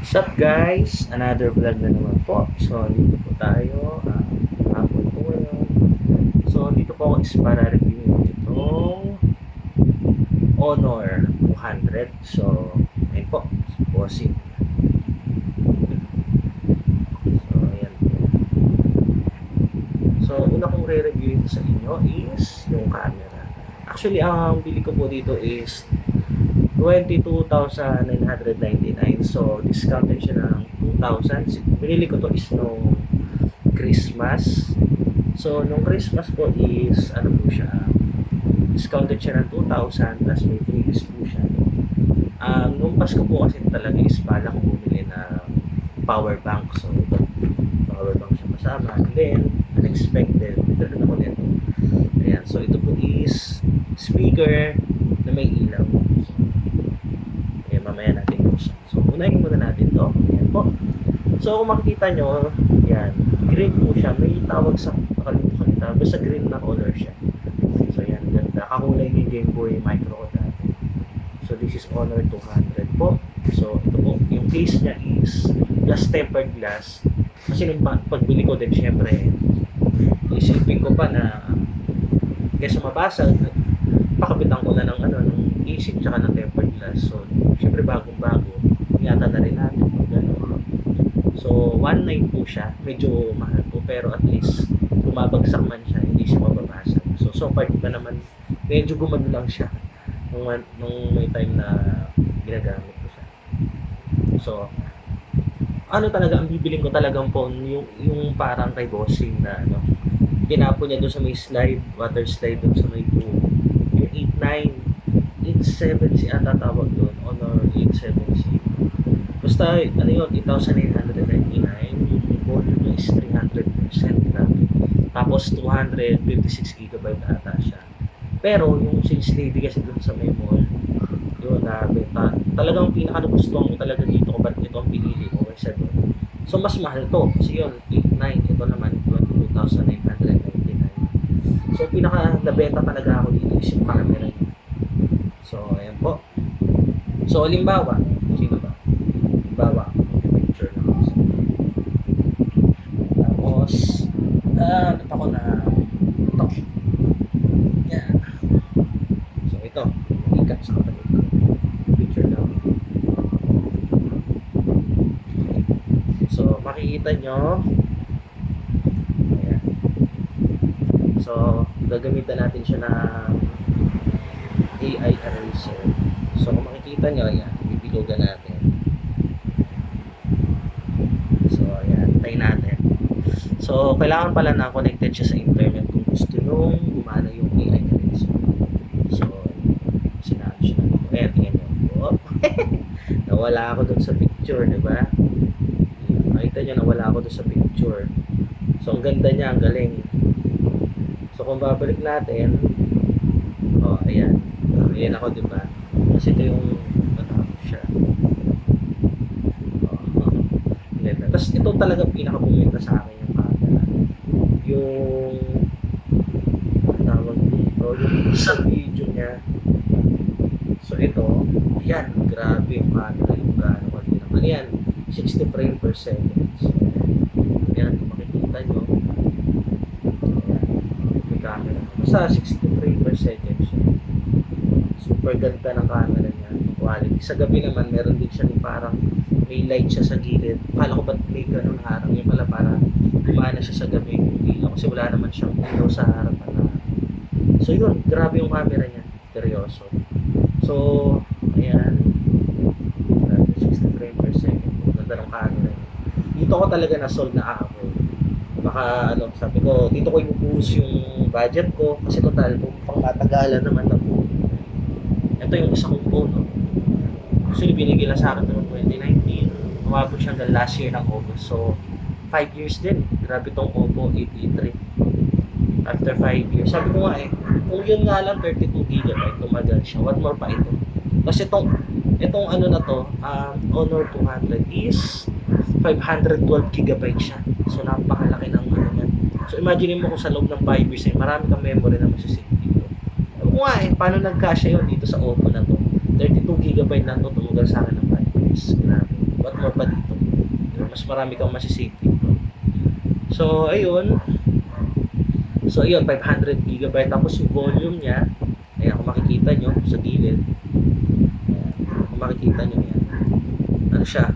What's up guys? Another vlog na naman po. So, dito po tayo. Hapon po ngayon. So, dito po ako is para review itong Honor 200. So, ayun po. Bossing. So, ayan po. So, una kong re-review ito sa inyo is yung camera. Actually, ang bili ko po dito is 22,999. So, discounted siya ng 2,000. Binili ko to is nung Christmas. So, nung Christmas po is, ano po siya, discounted siya ng 2,000 plus may freebies po siya. Nung Pasko po kasi talaga is bala ko bumili ng power bank. So, ito, power bank siya kasama. And then, unexpected, meron ako nito. Ayan, so ito po is speaker na may ilaw. Mamaya natin buksan. So, unahin muna natin to. Ayan po. So, kung makikita nyo, yan, green po siya. May tawag sa, nakalimutan kita, basta green na color siya. So, yan, ganda. Kakulay ni Game Boy Micro ko dati. So, this is Honor 200 po. So, ito po, yung case niya is plus tempered glass. Kasi nung pagbili ko din, syempre, isipin ko pa na kesa mabasag, pakapitan ko na ng ano, ng isip tsaka ng tempered glass. So, syempre bagong-bago, yata na rin natin. So, 1.9 po siya. Medyo mahal po, pero at least bumabagsak man siya, hindi siya mababasag. So far pa naman, medyo gumano lang siya nung may time na ginagamit ko siya. So, ano talaga, ang bibiling ko talagang phone, yung parang kay Bossing na ano, tinapo niya doon sa may slide, water slide doon sa may pool. Yung 8.9, 8.7 si ata tawag doon, Honor 8.7C. Basta, ano yun, 8,999, yung volume niya is 300%, grabe. Tapos, 256GB ata siya. Pero, yung sales lady kasi doon sa may mall, yun, nabenta. Talagang pinaka-nagustuhan ko talaga dito kung ba't ito ang pinili ko kaysa doon. So, mas mahal to. Kasi yun, 8.9, ito naman, 22,999. So, pinaka-nabenta talaga ako dito is yung camera niya. So, ayan po. So, halimbawa, sino ba? Halimbawa, picture na ako. Tapos, ano ako na, ito. Yan. So, ito. Ikat sa kapatid ko. Picture na ako. So, makikita nyo. Ayan. So, gagamitan natin siya ng AI eraser. So, kung makikita nyo, ayan, bibilugan natin. So, ayan, try natin. So, kailangan pala na connected siya sa internet kung gusto nung gumana yung AI eraser. So, sinabi siya. Ayan, tingnan nyo. Oh. Nawala ako dun sa picture, diba? Makita nyo, nawala ako dun sa picture. So, ang ganda niya, ang galing. So, kung babalik natin, oh, ayan. Ayan ako, diba? Kasi ito yung matapos siya. Tapos ito talaga pinaka-bumenta sa akin yung camera. Yung tawag dito, yung sa video niya. So ito, yan, grabe yung camera, yung gaano kanina. Ano yan? 60 frame per second. So, yan, kung makikita nyo. Ayan, yung camera. Basta 60 frame per second siya. Super ganda ng camera niya, quality. Sa gabi naman, meron din siya parang may light siya sa gilid. Akala ko ba't may ganun harang? Yung pala para gumana siya sa gabi yung ilaw. Kasi wala naman siyang ilaw sa harapan na. So yun, grabe yung camera niya. Seryoso. So, ayan. 60 frame per second. Ganda ng camera niya. Dito ko talaga na-sold na ako. Baka ano, sabi ko, dito ko ibubuhos yung budget ko. Kasi total, kung pang matagalan naman na po. Ito yung isa kong phone, no? Actually, binigay lang sa akin noong 2019. Umabot siya hanggang last year ng August. So, 5 years din. Grabe tong Oppo 883. After 5 years. Sabi ko nga kung yun nga lang 32GB, tumagal siya. What more pa ito? Kasi itong ano na to, Honor 200 is 512GB siya. So, napakalaki ng ano niya. So, imagine mo kung sa loob ng 5 years marami kang memory na masisave dito. Sabi ko nga paano nagkasya yun dito sa Oppo na to? 32GB lang to, tumugal sa akin ng 5 years. Grabe. what more pa dito. Mas marami kang masisave dito. So, ayun. So, ayun, 500 GB. Tapos yung volume niya, ayan, kung makikita nyo sa gilid. Ayan, kung makikita nyo yan. Ano siya?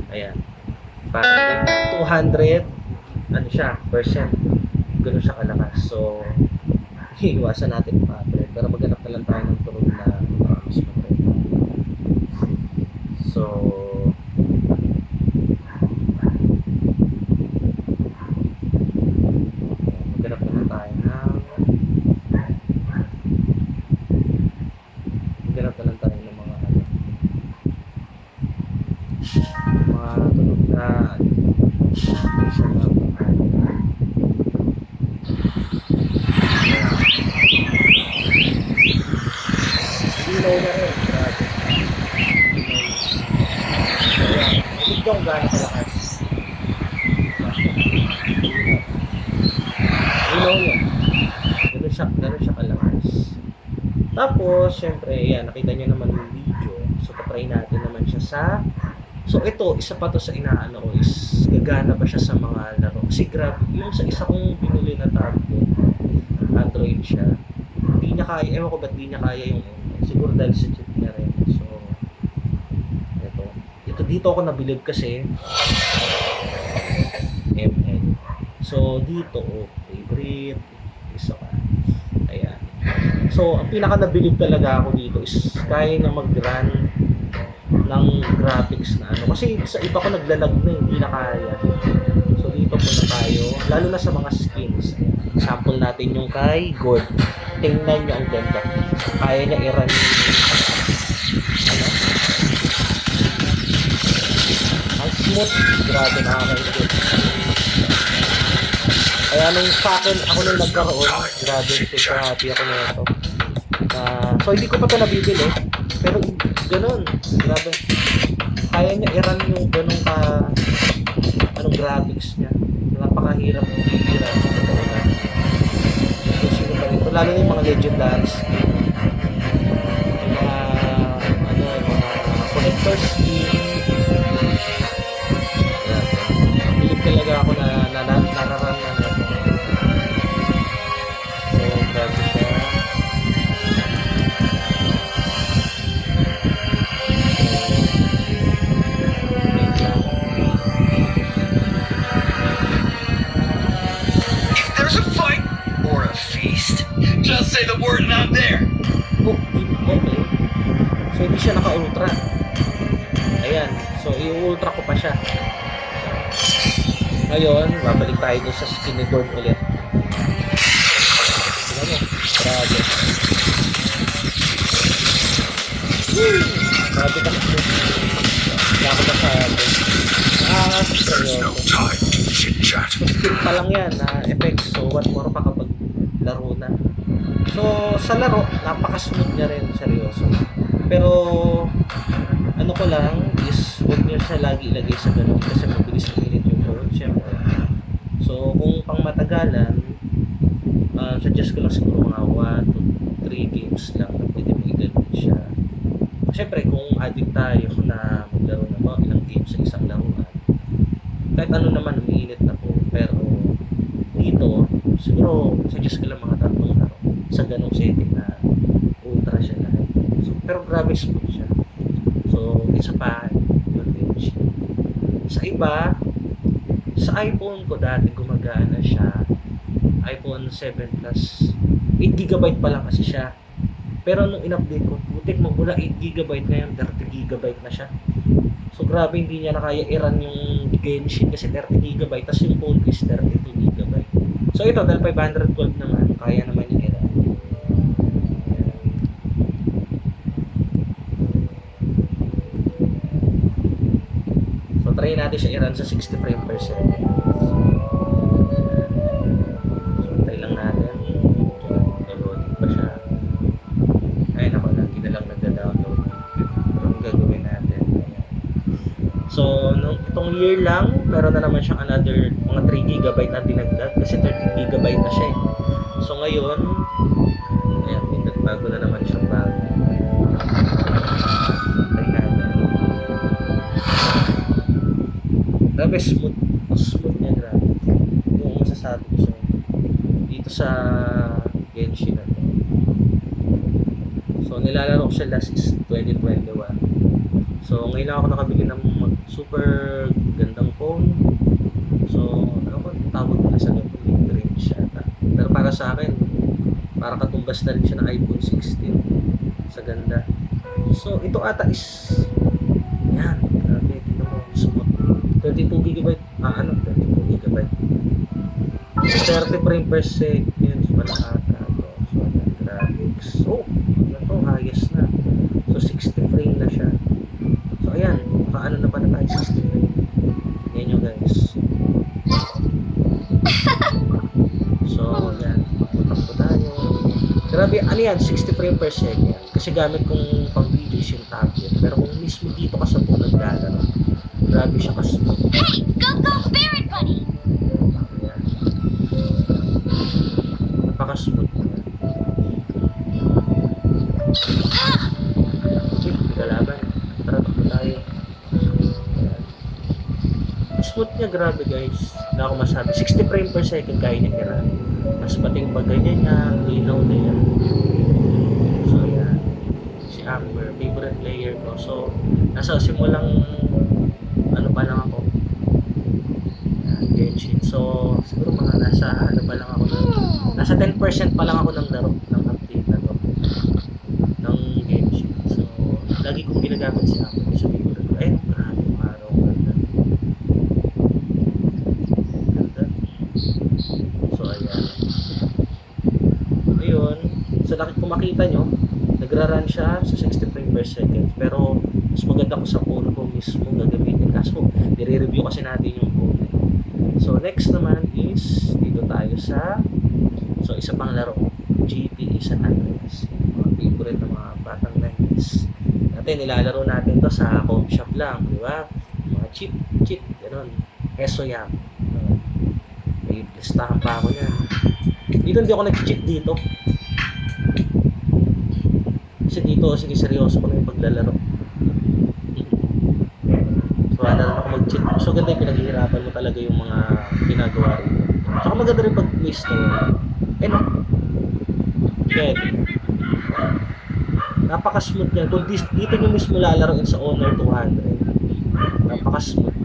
Ayan. Parang 200, ano siya, percent. Ganun siya kalakas. So, iiwasan natin pa. Pero maghanap na lang tayo ng tunog na mas maganda. So, maghanap na lang tayo ng mga ano, mga tunog na isa na ilaw na rin. Grabe. Hindi ko gano'n kalakas. Ilaw niya. Ganun siya kalakas. Tapos, syempre, yan, nakita niyo naman yung video. So, try natin naman siya sa... So, ito, isa pa to sa inaano ko is, gagana ba siya sa mga laro? Kasi grabe, yung sa isa kong binili na tablet, Android siya, hindi niya kaya, ewan ko ba't hindi niya kaya yung siguro dahil sa chip niya rin. So, ito dito ako nabilib kasi, ML. So, dito, favorite, isa pa. Ayan. So, ang pinaka nabilib talaga ako dito is kaya na mag-run ng graphics na ano. Kasi sa iba ko naglalag na, hindi na kaya. So, dito muna tayo. Lalo na sa mga skins. Ayan. Sample natin yung kay God. Tingnan nyo ang ganda. Kaya niya i-run yung ano. Ang smooth. Grabe, nakakaigit. Kaya nung sa akin, ako nung nagkaroon, grabe, super happy ako na ito. So, hindi ko pa ito nabibili. Pero, ganun. Grabe. Kaya niya i-run yung ganun anong graphics niya. Napakahirap yung i-run sa totoo na. So, sino pa rin ito? Lalo na yung mga legendary skin. Yung mga collector skin. Bilib talaga ako na nararan na ito. So, grabe siya. Just say the word and I'm there. Okay. So, hindi siya naka-ultra. Ayan. So, i-ultra ko pa siya. Ngayon, babalik tayo dun sa skin ni Gord ulit. Tignan mo. Grabe. Grabe ka skin. Wala ko masabi. Seryoso. So, skin pa lang yan na effects. So, what more pa kapag laro na. So, sa laro, napaka-smooth niya rin, seryoso. Pero, ano ko lang is, huwag niyo siya lagi ilagay sa ganun kasi mabilis na minute yung phone, syempre. So, kung pang matagalan, suggest ko lang siguro mga 1 to 3 games lang na pwede mo i-ganun siya. Syempre, kung addict tayo na maglaro ng mga ilang games sa isang laruan, kahit ano naman, umiinit na po. Pero, dito, siguro, suggest ko lang mga 3 laro sa ganong setting na ultra siya lahat. So, pero grabe smooth siya. So, isa pa, voltage. Sa iba, sa iPhone ko dati gumagana siya. iPhone 7 Plus. 8GB pa lang kasi siya. Pero nung in-update ko, butik magmula 8GB ngayon, 30GB na siya. So, grabe hindi niya na kaya i-run yung Genshin kasi 30GB. Tapos yung phone is 32GB. So, ito, dahil 512 naman, kaya naman yung i-run. So, try natin siya i-run sa 60 frame per second. So, try lang natin. Downloading pa siya. Ay, nako, lagi na lang nagda-download. Pero ang gagawin natin. Ayan. So, itong year lang, meron na naman siyang another mga 3GB na dinagdag kasi 30GB na siya eh. So, ngayon, ayan, pindot bago na naman siyang bago. Try natin. Grabe smooth. Ang smooth niya, grabe. Yung masasabi ko sa dito sa Genshin na to. So nilalaro ko siya last is 2021. So ngayon lang ako nakabili ng super gandang phone. So ano ko tawag nila sa ganito, mid-range siya. Pero para sa akin, para katumbas na rin siya ng iPhone 16 sa ganda. So ito ata is yan, grabe, tingnan mo, smooth. 32GB, 32GB. 30 frame per second pala ata to. So yan, graphics. So ano to, highest na. So 60 frame na siya. So ayan, paano na pa na tayo 60 frame. Yan nyo guys. So yan, takbo tayo. Grabe, ano yan, 60 frame per second. Kasi gamit kong pang video is yung tablet. Pero kung mismo dito ka sa phone naglalaro, grabe siya ka-smooth. Hey, go Spirit Bunny! Ayan. Napaka-smooth niya. Okay, kalaban. Tara, takbo tayo. Ayan. Smooth niya, grabe guys. Hindi ako masabi. 60 frame per second kaya niya hira. Mas pati yung bagay niya, linaw na yan. So ayan. Si Amber, favorite player ko. So, nasa simulang ano pa lang ako. Genshin. So, siguro mga nasa ano pa lang ako nasa 10% pa lang ako ng laro ng update na to ng Genshin. So, lagi kong ginagamit si Amber sa favorite ko. Ayun, grabe yung araw. Ganda. Ganda. So, ayan. Ayun. So, kung makita nyo, nagra-run siya sa 60 frame per second. Pero, mas maganda ko sa phone ko mismo gagamitin. Kaso, nire-review kasi natin yung phone. So, next naman is, dito tayo sa, so, isa pang laro, GTA San Andreas. Mga favorite ng mga batang 90s. Dati, nilalaro natin to sa home shop lang, di ba? Mga cheap, gano'n. Peso yan. May listahan pa ako yan. Dito, hindi ako nag-cheat dito. Kasi dito, sige, seryoso ko na yung paglalaro. So, wala na ako mag-cheat. So, ganda yung pinaghihirapan mo talaga yung mga ginagawa rin. Saka maganda rin pag may story. Eh, no? Okay. Napaka-smooth yan. Kung dito nyo mismo lalaroin sa Honor 200, napaka-smooth.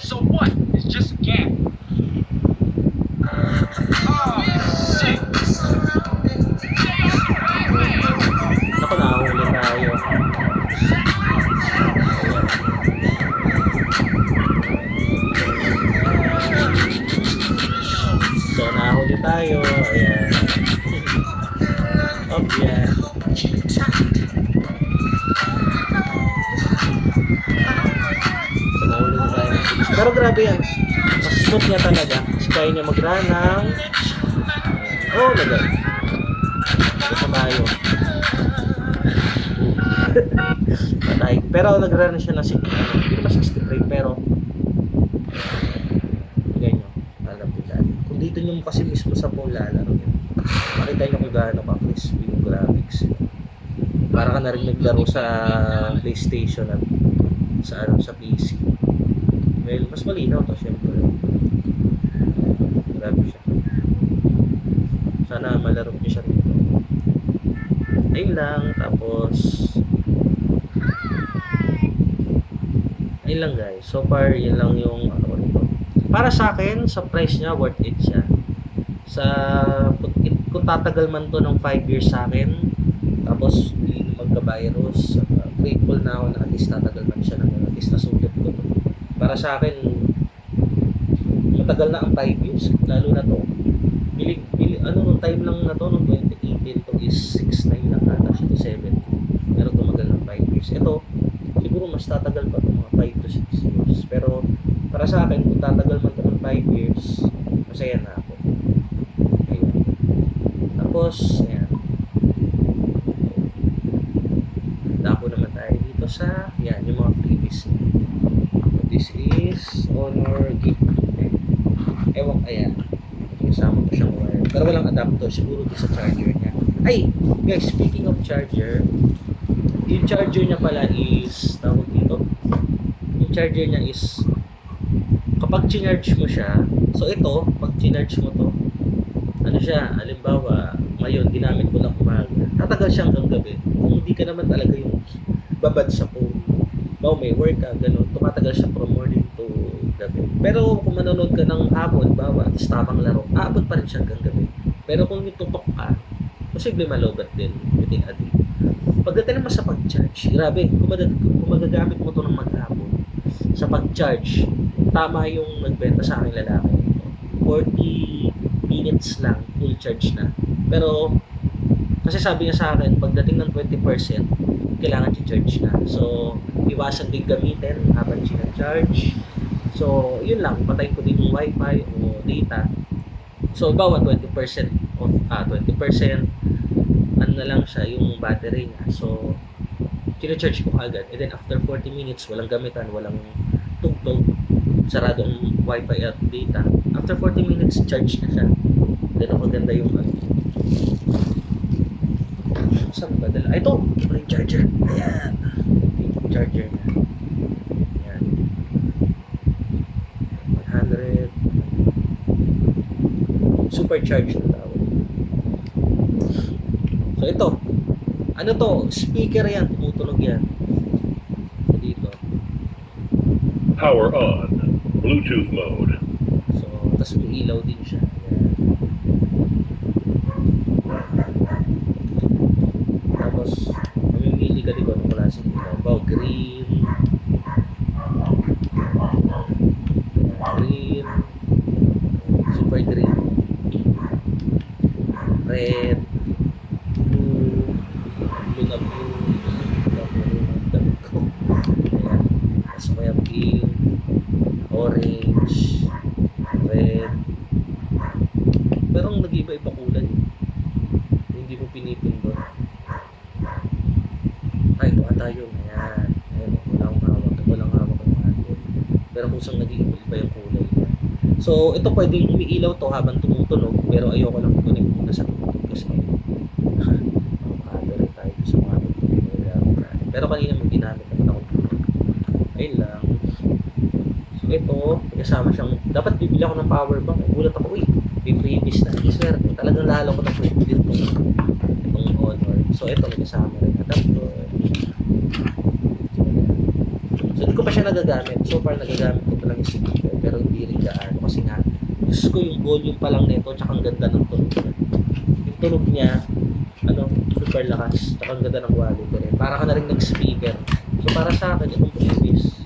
So what? It's just a gap. Oh, shit. Ako, nakahuli tayo. So, nakahuli tayo. Ayan. Oh, yeah. So, nahuli na tayo. Pero grabe yan. Mas smooth niya talaga. Kasi kaya niya mag-run ng... Oh, lagay. Ito tayo. Patay. Pero nag-run na siya ng 60. Hindi naman 60 frame, pero bigay nyo. Alam ko dyan. Kung dito nyo kasi mismo sa phone lalaro yun, makita nyo kung gaano ka crispy yung graphics. Para ka na rin naglaro sa PlayStation at sa PC. Well, mas malinaw to syempre. Grabe siya. Sana malaro nyo siya rito. Ayun lang. Tapos ayun lang guys. So far, yun lang yung ano rito. Para sa akin, sa price niya, worth it siya. Kung tatagal man to ng 5 years sa akin, tapos hindi magka-virus, grateful na ako na at least tatagal man siya ng at least nasulit ko to. Para sa akin, matagal na ang 5 years, lalo na to. Nung time lang na to, nung 2018 to is 6.9 lang ata siya to 7. Pero tumagal ng 5 years. Ito, siguro mas tatagal pa to, mga 5 to 6 years. Pero para sa akin, kung tatagal man to ng 5 years, masaya na ako. Ayun. Tapos, ayan. Dako naman tayo dito sa, yan, yung mga freebies. This is guys. Honor gift. Ewan, ayan. Kasama ko siyang wire. Pero walang adapter. Siguro di sa charger niya. Ay! Guys, speaking of charger, yung charger niya pala is, tawag dito, yung charger niya is, kapag chinarge mo siya, so ito, pag chinarge mo to, ano siya, halimbawa, ngayon, ginamit ko lang umaga, tatagal siya hanggang gabi. Kung hindi ka naman talaga yung babad sa phone, may work ka, gano'n, tumatagal siya from morning to gabi. Pero kung manonood ka ng hapon, tapos tamang laro, aabot pa rin siya hanggang gabi. Pero kung yung tutok ka, posible malobat din within a day. Pagdating naman sa pag-charge, grabe, kung magagamit mo to ng maghapon, sa pag-charge, tama yung nagbenta sa aking lalaki. 40 minutes lang, full charge na. Pero, kasi sabi niya sa akin, pagdating ng 20%, kailangan i-charge na. So, iwasan din gamitin habang charge. So, yun lang, patayin ko din yung wifi o data. So, bawa 20% of 20% ano na lang siya, yung battery niya. So, charge ko agad. And then, after 40 minutes, walang gamitan, walang tugtog, sarado ang wifi at data. After 40 minutes, charge na siya. Then, ako ganda yung saan ba dala? Ay, ito! Ito yung charger. Ayan. Yung charger niya. Ayan. 100. Supercharged na tawag. So, ito. Ano to? Speaker yan. Tumutunog yan. So, dito. Power on. Bluetooth mode. So, tapos may ilaw din siya. Ayan. Tapos, mamimili ka din kung anong klaseng ilaw. Bao, green. Green. Super green. Red. Blue. Blue na blue. Damit ko. Ayan. Tapos kaya pink. Orange. Red. Pero ang nag-iba-iba kulay. Hindi mo pinipindot. Ay, ito ata yun. Ayan. Ayan. Walang hawak. Walang hawak ang handle. Pero kung saan nag-iiba-iba yung kulay niya. So, ito pwedeng umiilaw to habang tumutunog. Pero ayoko lang i-connect muna sa tumutunog kasi makakadari tayo sa mga tumutunog. Pero kanina may ginamit naman ako. Ayun lang. So, ito, kasama siyang, dapat bibili ako ng power bank. Gulat ako, uy, may previous na. Iswerte, talagang lalo ko na previous itong Honor. So, ito, may kasama rin adapter. So, hindi ko pa siya nagagamit. So far, nagagamit ko pa lang yung speaker. Pero hindi rin gaano. Kasi nga, gusto ko yung volume pa lang nito. Tsaka ang ganda ng tunog niya. Yung tunog niya, super lakas. Tsaka ang ganda ng quality rin. Para ka na rin nag-speaker. So, para sa akin, itong previous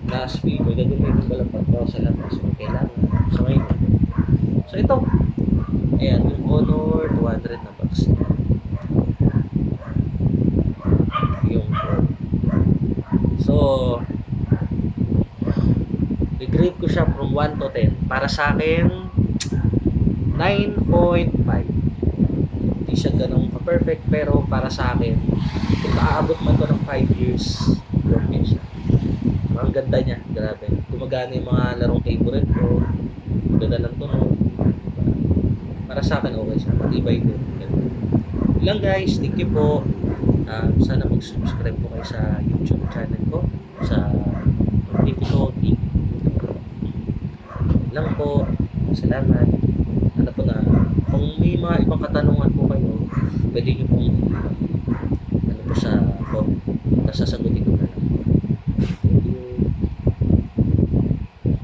na speaker, gagamitin ko lang pag sa labas. So, kailangan. So, ngayon. So, ito. Ayan, yung Honor 200 na box. Yung so, i-grade ko siya from 1 to 10. Para sa akin, 9.5. Hindi siya ganun ka-perfect, pero para sa akin, kung aabot man to ng 5 years, okay siya. Ang ganda niya, grabe. Gumagana yung mga larong favorite ko. Ganda lang to, no? Para sa akin, okay siya. Matibay din. Ilang guys, thank you po. Sana mag-subscribe po kayo sa YouTube channel ko, sa difficulty lang po. Salamat. Ano po na, kung may mga ibang katanungan po kayo, pwede nyo pong ano po sa comment, sasagutin ko na lang.